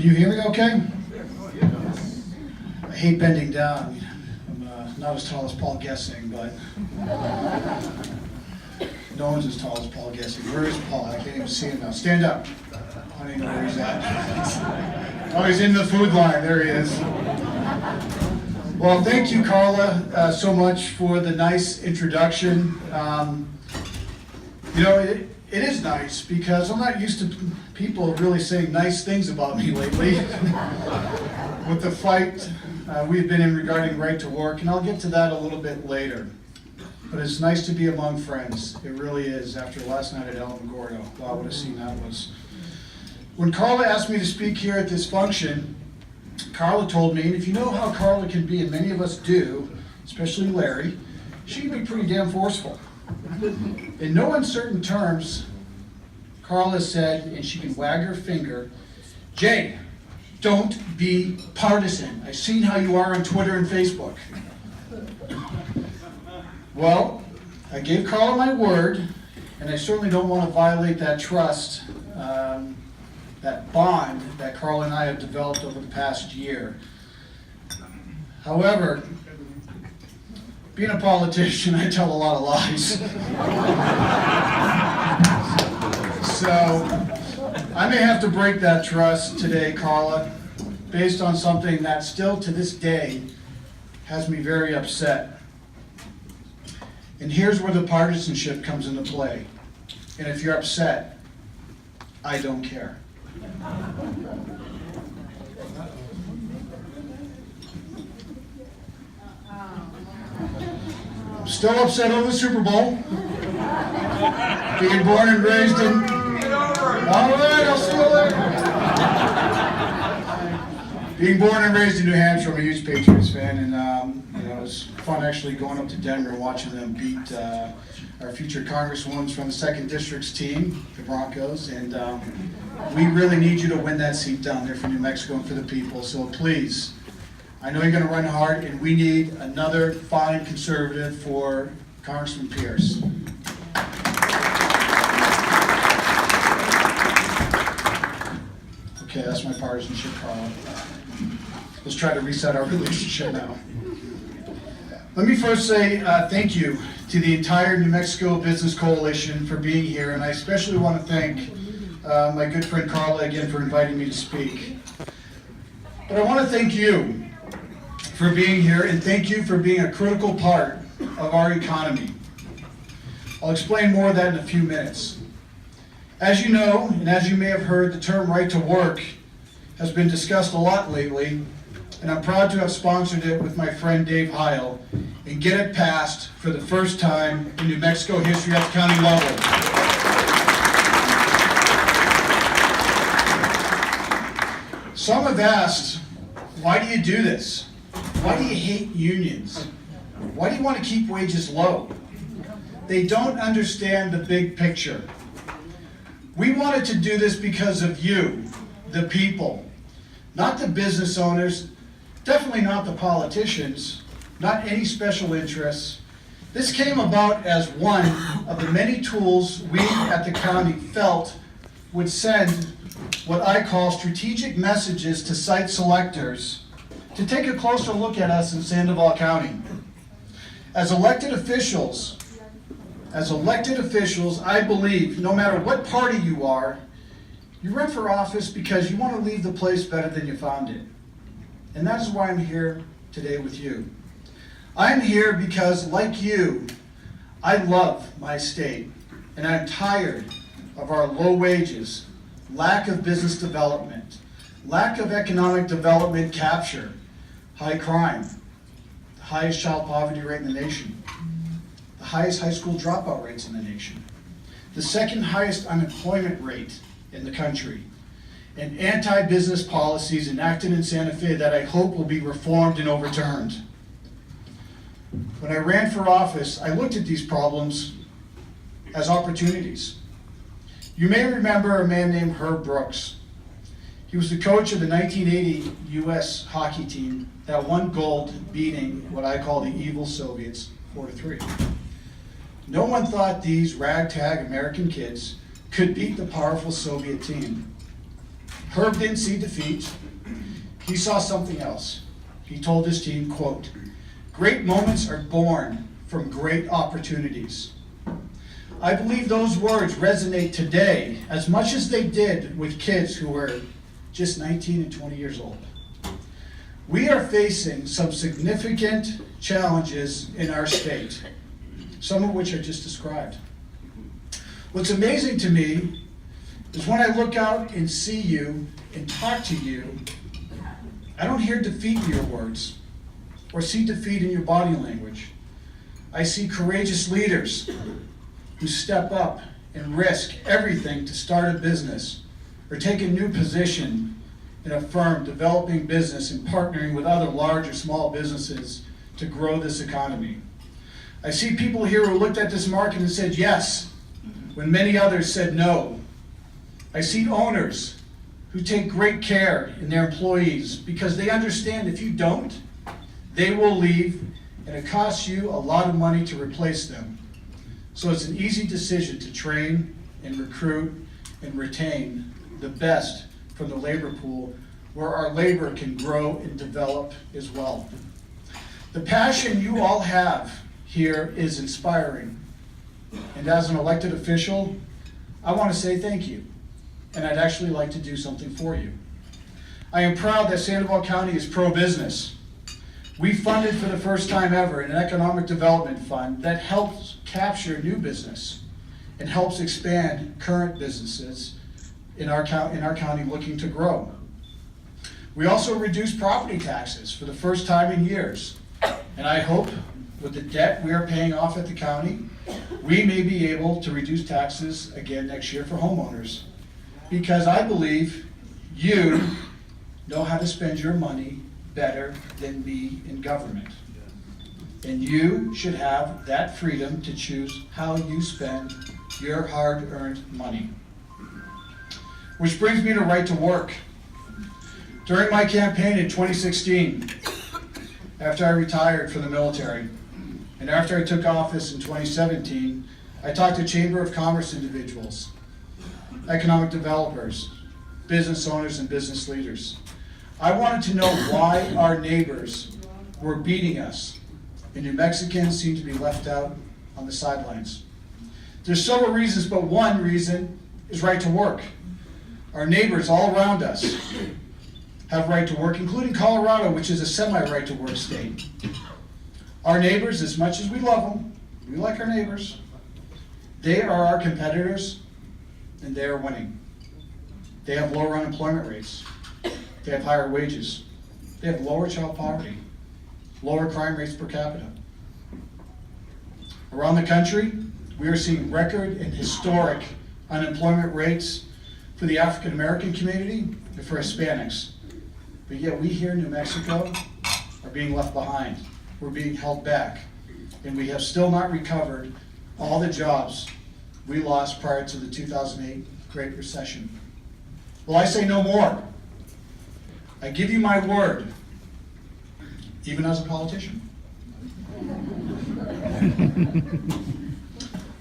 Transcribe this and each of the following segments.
Can you hear me okay? I hate bending down. I'm not as tall as Paul Gessing, but no one's as tall as Paul Gessing. Where is Paul? I can't even see him now. Stand up. I don't even know where he's at. Oh, he's in the food line. There he is. Well, thank you, Carla, so much for the nice introduction. It is nice because I'm not used to people really saying nice things about me lately. With the fight we've been in regarding right to work, and I'll get to that a little bit later. But it's nice to be among friends. It really is, after last night at Alamogordo. Wow, what a scene that was. When Carla asked me to speak here at this function, Carla told me, and if you know how Carla can be, and many of us do, especially Larry, she can be pretty damn forceful. In no uncertain terms, Carla said, and she can wag her finger, "Jay, don't be partisan. I've seen how you are on Twitter and Facebook." Well, I gave Carla my word, and I certainly don't want to violate that trust, that bond that Carla and I have developed over the past year. However, being a politician, I tell a lot of lies. So, I may have to break that trust today, Carla, based on something that still to this day has me very upset. And here's where the partisanship comes into play. And if you're upset, I don't care. I'm still upset over the Super Bowl. Being born and raised in... All right, I'll see you later. Being born and raised in New Hampshire, I'm a huge Patriots fan, and it was fun actually going up to Denver and watching them beat our future Congresswoman from the 2nd District's team, the Broncos, and we really need you to win that seat down there for New Mexico and for the people, so please, I know you're going to run hard, and we need another fine conservative for Congressman Pierce. Okay, that's my partisanship, Carla. Let's try to reset our relationship now. Let me first say thank you to the entire New Mexico Business Coalition for being here, and I especially want to thank my good friend Carla again for inviting me to speak. But I want to thank you for being here, and thank you for being a critical part of our economy. I'll explain more of that in a few minutes. As you know, and as you may have heard, the term right to work has been discussed a lot lately, and I'm proud to have sponsored it with my friend Dave Heil and get it passed for the first time in New Mexico history at the county level. Some have asked, why do you do this? Why do you hate unions? Why do you want to keep wages low? They don't understand the big picture. We wanted to do this because of you, the people, not the business owners, definitely not the politicians, not any special interests. This came about as one of the many tools we at the county felt would send what I call strategic messages to site selectors to take a closer look at us in Sandoval County. As elected officials, I believe no matter what party you are, you run for office because you want to leave the place better than you found it. And that is why I'm here today with you. I'm here because, like you, I love my state, and I'm tired of our low wages, lack of business development, lack of economic development capture, high crime, the highest child poverty rate in the nation, the highest high school dropout rates in the nation, the second highest unemployment rate in the country, and anti-business policies enacted in Santa Fe that I hope will be reformed and overturned. When I ran for office, I looked at these problems as opportunities. You may remember a man named Herb Brooks. He was the coach of the 1980 U.S. hockey team that won gold, beating what I call the evil Soviets 4-3. No one thought these ragtag American kids could beat the powerful Soviet team. Herb didn't see defeat. He saw something else. He told his team, quote, "Great moments are born from great opportunities." I believe those words resonate today as much as they did with kids who were just 19 and 20 years old. We are facing some significant challenges in our state, some of which I just described. What's amazing to me is when I look out and see you and talk to you, I don't hear defeat in your words or see defeat in your body language. I see courageous leaders who step up and risk everything to start a business or take a new position in a firm developing business and partnering with other large or small businesses to grow this economy. I see people here who looked at this market and said yes, when many others said no. I see owners who take great care in their employees because they understand if you don't, they will leave and it costs you a lot of money to replace them. So it's an easy decision to train and recruit and retain the best from the labor pool where our labor can grow and develop as well. The passion you all have here is inspiring. And as an elected official, I want to say thank you. And I'd actually like to do something for you. I am proud that Sandoval County is pro-business. We funded for the first time ever an economic development fund that helps capture new business and helps expand current businesses in our county looking to grow. We also reduced property taxes for the first time in years. And I hope with the debt we are paying off at the county, we may be able to reduce taxes again next year for homeowners. Because I believe you know how to spend your money better than me in government. And you should have that freedom to choose how you spend your hard-earned money. Which brings me to right to work. During my campaign in 2016, after I retired from the military, and after I took office in 2017, I talked to Chamber of Commerce individuals, economic developers, business owners, and business leaders. I wanted to know why our neighbors were beating us, and New Mexicans seem to be left out on the sidelines. There's several reasons, but one reason is right to work. Our neighbors all around us have right to work, including Colorado, which is a semi-right to work state. Our neighbors, as much as we love them, we like our neighbors, they are our competitors, and they are winning. They have lower unemployment rates. They have higher wages. They have lower child poverty, lower crime rates per capita. Around the country, we are seeing record and historic unemployment rates for the African American community and for Hispanics. But yet we here in New Mexico are being left behind. We're being held back. And we have still not recovered all the jobs we lost prior to the 2008 Great Recession. Well, I say no more. I give you my word, even as a politician.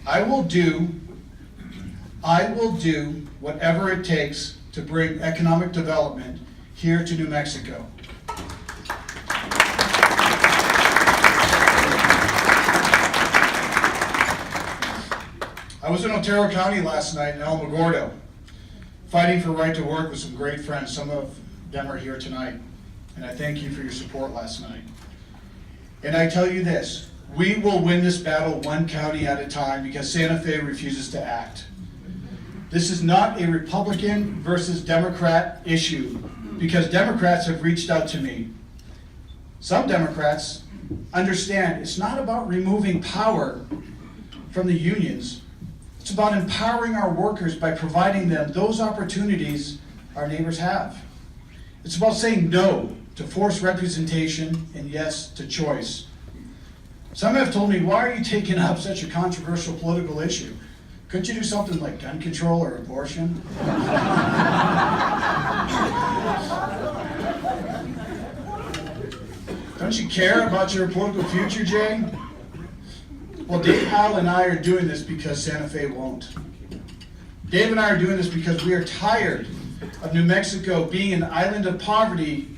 I will do whatever it takes to bring economic development here to New Mexico. I was in Otero County last night in Alamogordo, fighting for right to work with some great friends. Some of them are here tonight, and I thank you for your support last night. And I tell you this, we will win this battle one county at a time because Santa Fe refuses to act. This is not a Republican versus Democrat issue because Democrats have reached out to me. Some Democrats understand it's not about removing power from the unions. It's about empowering our workers by providing them those opportunities our neighbors have. It's about saying no to forced representation and yes to choice. Some have told me, why are you taking up such a controversial political issue? Couldn't you do something like gun control or abortion? Don't you care about your political future, Jay? Well, Dave Howell and I are doing this because Santa Fe won't. Dave and I are doing this because we are tired of New Mexico being an island of poverty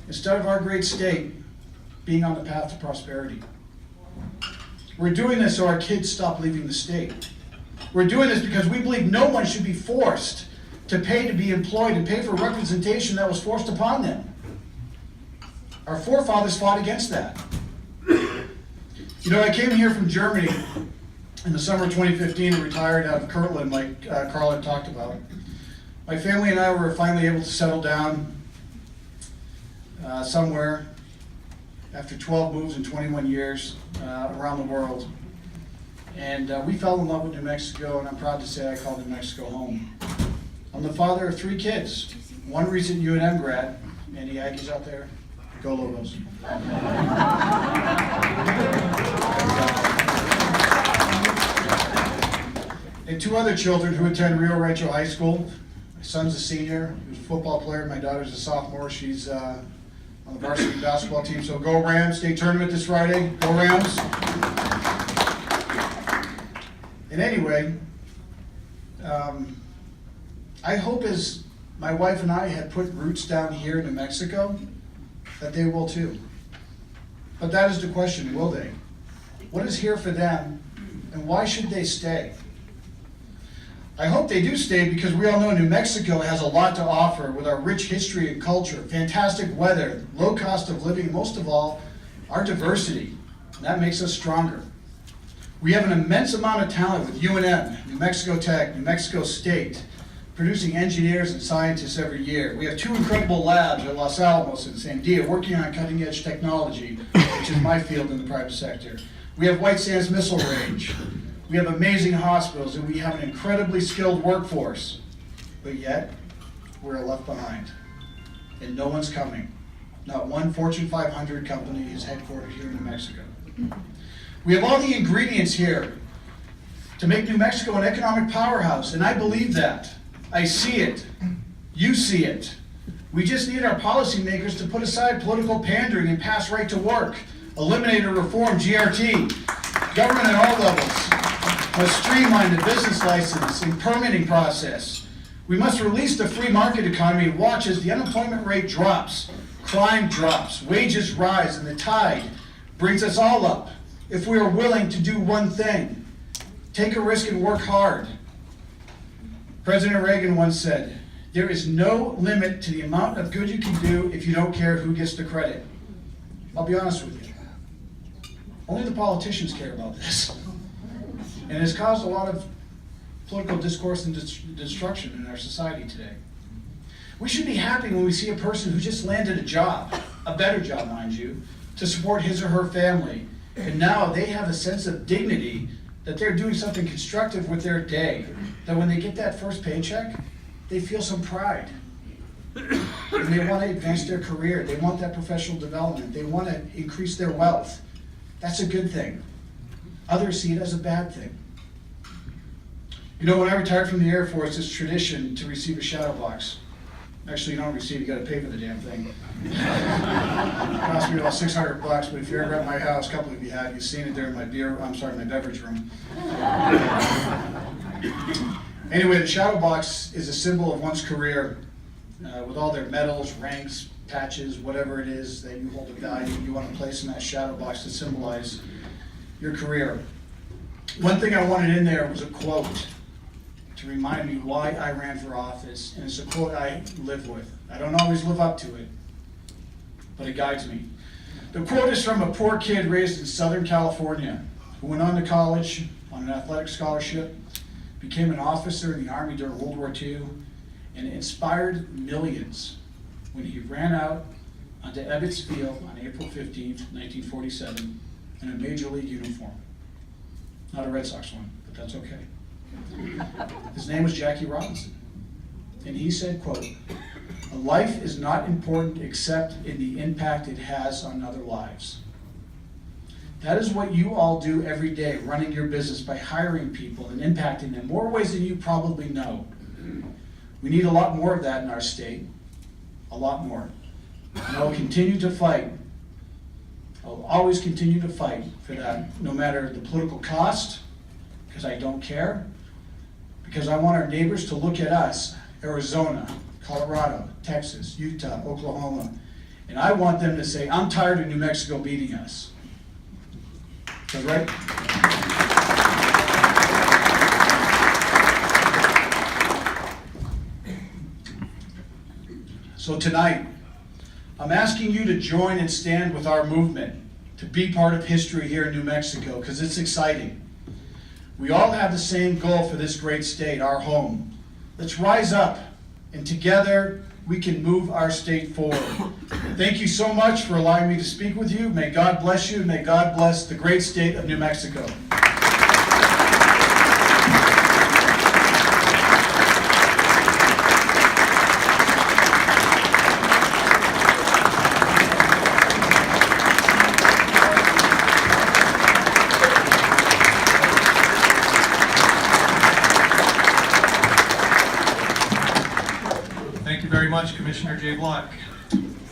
instead of our great state being on the path to prosperity. We're doing this so our kids stop leaving the state. We're doing this because we believe no one should be forced to pay to be employed and pay for representation that was forced upon them. Our forefathers fought against that. You know, I came here from Germany in the summer of 2015 and retired out of Kirtland, like Carl had talked about. My family and I were finally able to settle down somewhere after 12 moves in 21 years around the world. And we fell in love with New Mexico, and I'm proud to say I call New Mexico home. I'm the father of 3 kids, one recent UNM grad. Any Aggies out there? Go Lobos. And 2 other children who attend Rio Rancho High School. My son's a senior, he was a football player. My daughter's a sophomore. She's on the varsity basketball team. So go Rams, state tournament this Friday. Go Rams. And anyway, I hope as my wife and I had put roots down here in New Mexico, that they will too. But that is the question, will they? What is here for them, and why should they stay? I hope they do stay because we all know New Mexico has a lot to offer with our rich history and culture, fantastic weather, low cost of living, most of all, our diversity. And that makes us stronger. We have an immense amount of talent with UNM, New Mexico Tech, New Mexico State, producing engineers and scientists every year. We have 2 incredible labs at Los Alamos and Sandia working on cutting edge technology, which is my field in the private sector. We have White Sands Missile Range. We have amazing hospitals, and we have an incredibly skilled workforce. But yet, we're left behind. And no one's coming. Not one Fortune 500 company is headquartered here in New Mexico. We have all the ingredients here to make New Mexico an economic powerhouse, and I believe that. I see it. You see it. We just need our policymakers to put aside political pandering and pass right to work. Eliminate or reform GRT. Government at all levels must streamline the business license and permitting process. We must release the free market economy and watch as the unemployment rate drops, crime drops, wages rise, and the tide brings us all up. If we are willing to do one thing, take a risk and work hard. President Reagan once said, "There is no limit to the amount of good you can do if you don't care who gets the credit." I'll be honest with you. Only the politicians care about this. And it's caused a lot of political discourse and destruction in our society today. We should be happy when we see a person who just landed a job, a better job, mind you, to support his or her family. And now they have a sense of dignity that they're doing something constructive with their day. That when they get that first paycheck, they feel some pride. And they want to advance their career. They want that professional development. They want to increase their wealth. That's a good thing. Others see it as a bad thing. You know, when I retired from the Air Force, it's tradition to receive a shadow box. Actually, you don't receive, you got to pay for the damn thing. It cost me about $600, but if you're ever at my house, a couple of you have, you've seen it there in my my beverage room. Anyway, the shadow box is a symbol of one's career, with all their medals, ranks, patches, whatever it is that you hold a value, you want to place in that shadow box to symbolize your career. One thing I wanted in there was a quote to remind me why I ran for office, and it's a quote I live with. I don't always live up to it, but it guides me. The quote is from a poor kid raised in Southern California who went on to college on an athletic scholarship, became an officer in the Army during World War II, and inspired millions when he ran out onto Ebbets Field on April 15th, 1947, in a major league uniform. Not a Red Sox one, but that's okay. His name was Jackie Robinson, and he said, quote, "A life is not important except in the impact it has on other lives." That is what you all do every day, running your business by hiring people and impacting them more ways than you probably know. We need a lot more of that in our state, a lot more. And I will continue to fight. I will always continue to fight for that, no matter the political cost, because I don't care, because I want our neighbors to look at us, Arizona, Colorado, Texas, Utah, Oklahoma, and I want them to say, I'm tired of New Mexico beating us. Is that right? So tonight, I'm asking you to join and stand with our movement to be part of history here in New Mexico, because it's exciting. We all have the same goal for this great state, our home. Let's rise up, and together we can move our state forward. Thank you so much for allowing me to speak with you. May God bless you, and may God bless the great state of New Mexico. Thank you very much, Commissioner Jay Block.